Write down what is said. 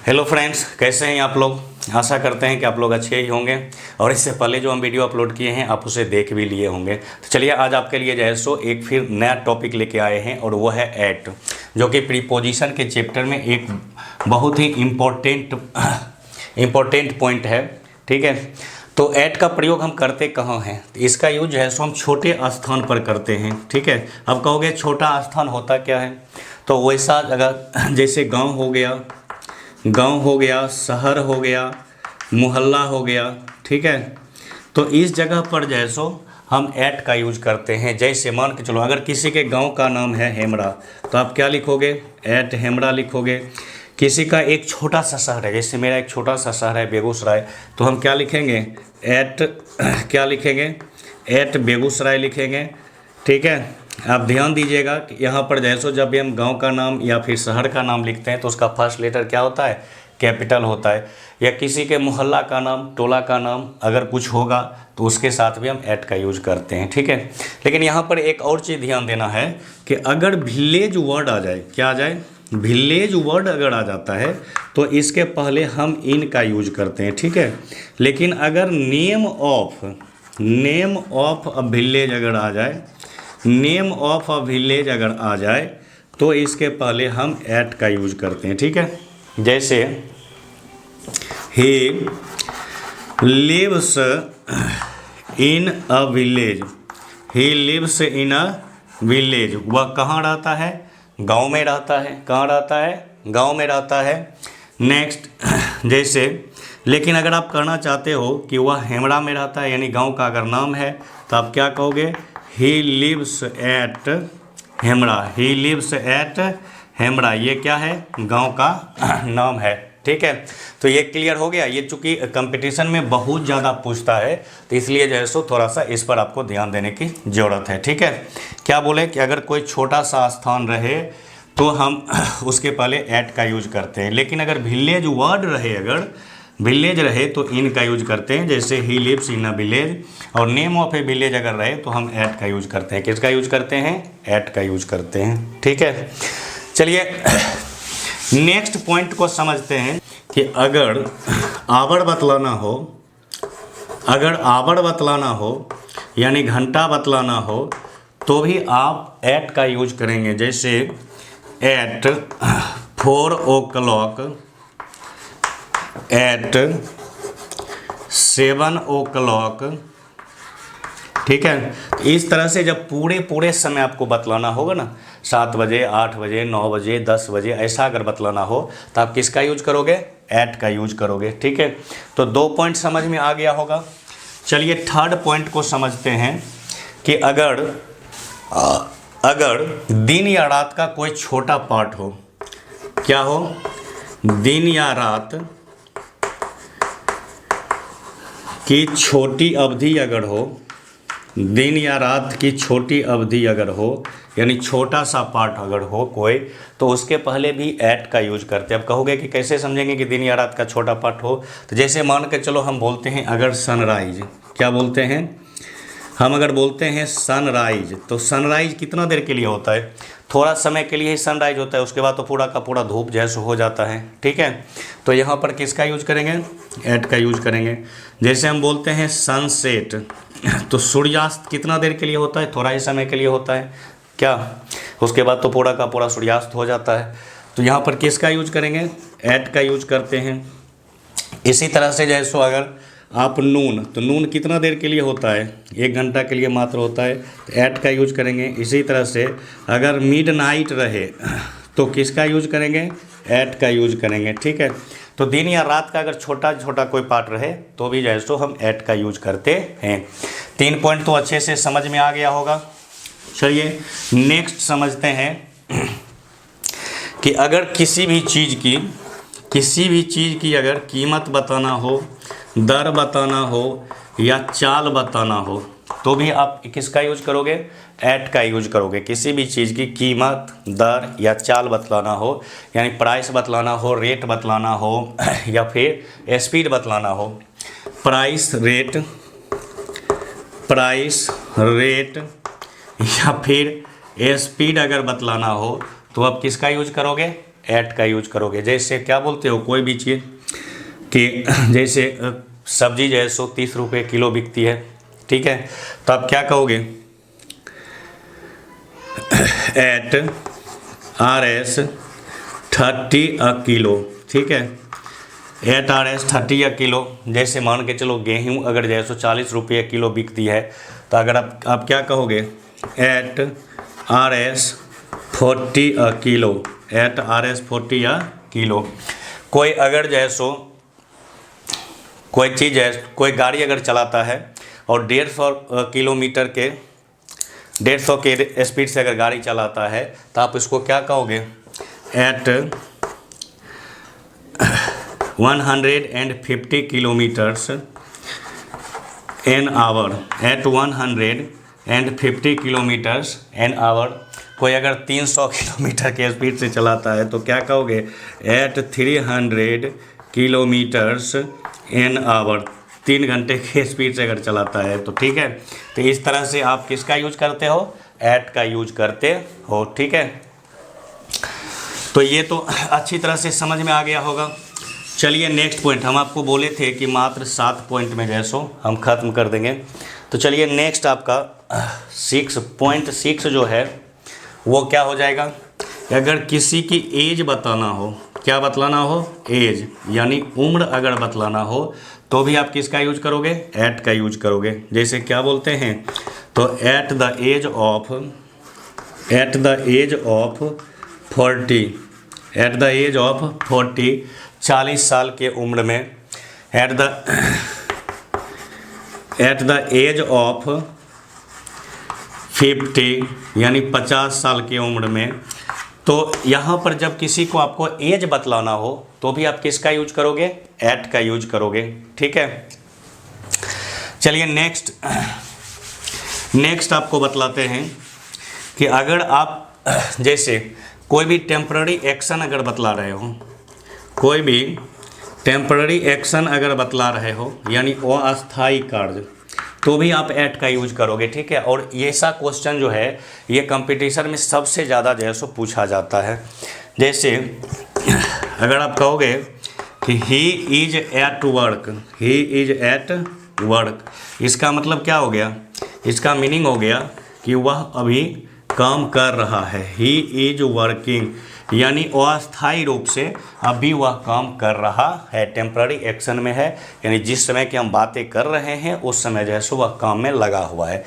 Hello friends, कैसे हैं आप लोग। आशा करते हैं कि आप लोग अच्छे ही होंगे और इससे पहले जो हम वीडियो अपलोड किए हैं आप उसे देख भी लिए होंगे। तो चलिए आज आपके लिए जो है सो एक फिर नया टॉपिक लेके आए हैं और वो है एट, जो कि प्रीपोजिशन के चैप्टर में एक बहुत ही इम्पोर्टेंट पॉइंट है। ठीक है, तो एट का प्रयोग हम करते कहाँ हैं, तो इसका यूज जो है सो हम छोटे स्थान पर करते हैं। ठीक है, अब कहोगे छोटा स्थान होता क्या है, तो वैसा अगर जैसे गांव हो गया, शहर हो गया, मोहल्ला हो गया। ठीक है, तो इस जगह पर जो है सो हम एट का यूज करते हैं। जैसे मान के चलो अगर किसी के गांव का नाम है हेमरा, तो आप क्या लिखोगे, एट हेमरा लिखोगे। किसी का एक छोटा सा शहर है, जैसे मेरा एक छोटा सा शहर है बेगूसराय, तो हम क्या लिखेंगे, एट क्या लिखेंगे, एट बेगूसराय लिखेंगे। ठीक है, आप ध्यान दीजिएगा कि यहाँ पर जैसो जब भी हम गांव का नाम या फिर शहर का नाम लिखते हैं तो उसका फर्स्ट लेटर क्या होता है, कैपिटल होता है। या किसी के मोहल्ला का नाम, टोला का नाम अगर कुछ होगा तो उसके साथ भी हम एट का यूज करते हैं। ठीक है, लेकिन यहाँ पर एक और चीज़ ध्यान देना है कि अगर विलेज वर्ड आ जाए, क्या आ जाए, विलेज वर्ड अगर आ जाता है तो इसके पहले हम इन का यूज करते हैं। ठीक है, लेकिन अगर नेम ऑफ अ विलेज अगर आ जाए, नेम ऑफ अ विलेज अगर आ जाए तो इसके पहले हम एट का यूज करते हैं। ठीक है, जैसे he lives in a village, he lives in a village, वह कहाँ रहता है, गांव में रहता है। कहाँ रहता है, गांव में रहता है। नेक्स्ट, जैसे लेकिन अगर आप करना चाहते हो कि वह हेमरा में रहता है, यानी गांव का अगर नाम है, तो आप क्या कहोगे, he lives at Hemra, he lives at Hemra. ये क्या है, गांव का नाम है। ठीक है, तो ये क्लियर हो गया। ये चूंकि कंपटीशन में बहुत ज़्यादा पूछता है तो इसलिए जो है सो थोड़ा सा इस पर आपको ध्यान देने की ज़रूरत है। ठीक है, क्या बोले कि अगर कोई छोटा सा स्थान रहे तो हम उसके पहले एट का यूज करते हैं, लेकिन अगर विलेज वर्ड रहे, अगर विलेज रहे तो इन का यूज करते हैं। जैसे he lives in a village, और नेम ऑफ ए विलेज अगर रहे तो हम एट का यूज करते हैं। किसका यूज करते हैं, एट का यूज करते हैं। ठीक है, चलिए नेक्स्ट पॉइंट को समझते हैं कि अगर आवर बतलाना हो, अगर आवर बतलाना हो यानी घंटा बतलाना हो तो भी आप एट का यूज करेंगे। जैसे एट 4 o'clock, एट 7 o'clock। ठीक है, इस तरह से जब पूरे समय आपको बतलाना होगा ना, 7 बजे, 8 बजे, 9 बजे, 10 बजे, ऐसा अगर बतलाना हो तो आप किसका यूज करोगे, एट का यूज करोगे। ठीक है, तो 2 पॉइंट समझ में आ गया होगा। चलिए थर्ड पॉइंट को समझते हैं कि अगर दिन या रात का कोई छोटा पार्ट हो, क्या हो, दिन या रात की छोटी अवधि अगर हो, दिन या रात की छोटी अवधि अगर हो, यानी छोटा सा पार्ट अगर हो कोई, तो उसके पहले भी एट का यूज करते हैं। अब कहोगे कि कैसे समझेंगे कि दिन या रात का छोटा पार्ट हो, तो जैसे मान के चलो हम बोलते हैं अगर सनराइज, क्या बोलते हैं हम, अगर बोलते हैं सनराइज, तो सनराइज कितना देर के लिए होता है, थोड़ा समय के लिए ही सनराइज होता है, उसके बाद तो पूरा का पूरा धूप जैसे हो जाता है। ठीक है, तो यहाँ पर किसका यूज करेंगे, एट का यूज करेंगे। जैसे हम बोलते हैं सनसेट, तो सूर्यास्त कितना देर के लिए होता है, थोड़ा ही समय के लिए होता है, क्या, उसके बाद तो पूरा का पूरा सूर्यास्त हो जाता है। तो यहाँ पर किसका यूज करेंगे, एट का यूज करते हैं। इसी तरह से जैसो अगर आप नून, तो नून कितना देर के लिए होता है, 1 घंटा के लिए मात्र होता है, तो एट का यूज करेंगे। इसी तरह से अगर मिडनाइट रहे तो किसका यूज करेंगे, एट का यूज करेंगे। ठीक है, तो दिन या रात का अगर छोटा छोटा कोई पार्ट रहे तो भी जैसो हम एट का यूज करते हैं। 3 पॉइंट तो अच्छे से समझ में आ गया होगा। चलिए नेक्स्ट समझते हैं कि अगर किसी भी चीज़ की अगर कीमत बताना हो, दर बताना हो या चाल बताना हो तो भी आप किसका यूज करोगे, एट का यूज करोगे। किसी भी चीज़ की कीमत, दर या चाल बतलाना हो, यानी प्राइस बतलाना हो, रेट बतलाना हो या फिर स्पीड बतलाना हो, प्राइस रेट या फिर स्पीड अगर बतलाना हो तो आप किसका यूज करोगे, एट का यूज करोगे। जैसे क्या बोलते हो, कोई भी चीज़ कि जैसे सब्जी जो है 130 रुपये किलो बिकती है, ठीक है, तो आप क्या कहोगे, एट RS 30 अ किलो, ठीक है, एट RS 30 अ किलो। जैसे मान के चलो गेहूँ अगर जो है 140 रुपये किलो बिकती है, तो अगर आप क्या कहोगे, at RS 40 a kilo, at RS 40 a kilo. कोई अगर जो है कोई चीज़ है, कोई गाड़ी अगर चलाता है और 150 किलोमीटर के 150 के स्पीड से अगर गाड़ी चलाता है, तो आप इसको क्या कहोगे, at 150 kilometres an hour, at 150 kilometres an hour. कोई अगर 300 किलोमीटर के स्पीड से चलाता है तो क्या कहोगे, एट 300 किलोमीटर्स एन आवर, 3 घंटे के स्पीड से अगर चलाता है तो, ठीक है। तो इस तरह से आप किसका यूज करते हो, एट का यूज करते हो, ठीक है। तो ये तो अच्छी तरह से समझ में आ गया होगा। चलिए नेक्स्ट पॉइंट, हम आपको बोले थे कि मात्र 7 पॉइंट में जैसो हम ख़त्म कर देंगे। तो चलिए नेक्स्ट आपका 6.6 जो है वो क्या हो जाएगा, अगर किसी की एज बताना हो, क्या बतलाना हो, एज यानी उम्र अगर बतलाना हो, तो भी आप किसका यूज करोगे, एट का यूज करोगे। जैसे क्या बोलते हैं, तो at the age of 40, at the age of 40, 40 साल के उम्र में, एट द एज ऑफ 50 यानी 50 साल की उम्र में। तो यहाँ पर जब किसी को आपको एज बतलाना हो तो भी आप किसका यूज करोगे, एट का यूज करोगे, ठीक है। चलिए नेक्स्ट आपको बतलाते हैं कि अगर आप जैसे कोई भी टेम्पररी एक्शन अगर बतला रहे हो, कोई भी टेम्पररी एक्शन अगर बतला रहे हो यानी अस्थायी कार्य, तो भी आप एट का यूज करोगे, ठीक है। और ये सा क्वेश्चन जो है ये कंपटीशन में सबसे ज़्यादा जो है सो पूछा जाता है। जैसे अगर आप कहोगे कि he is at work, he is at work, इसका मतलब क्या हो गया, इसका मीनिंग हो गया कि वह अभी काम कर रहा है। ही इज वर्किंग यानी अस्थायी रूप से अभी वह काम कर रहा है, टेम्पररी एक्शन में है, यानी जिस समय की हम बातें कर रहे हैं उस समय जो है सो वह काम में लगा हुआ है।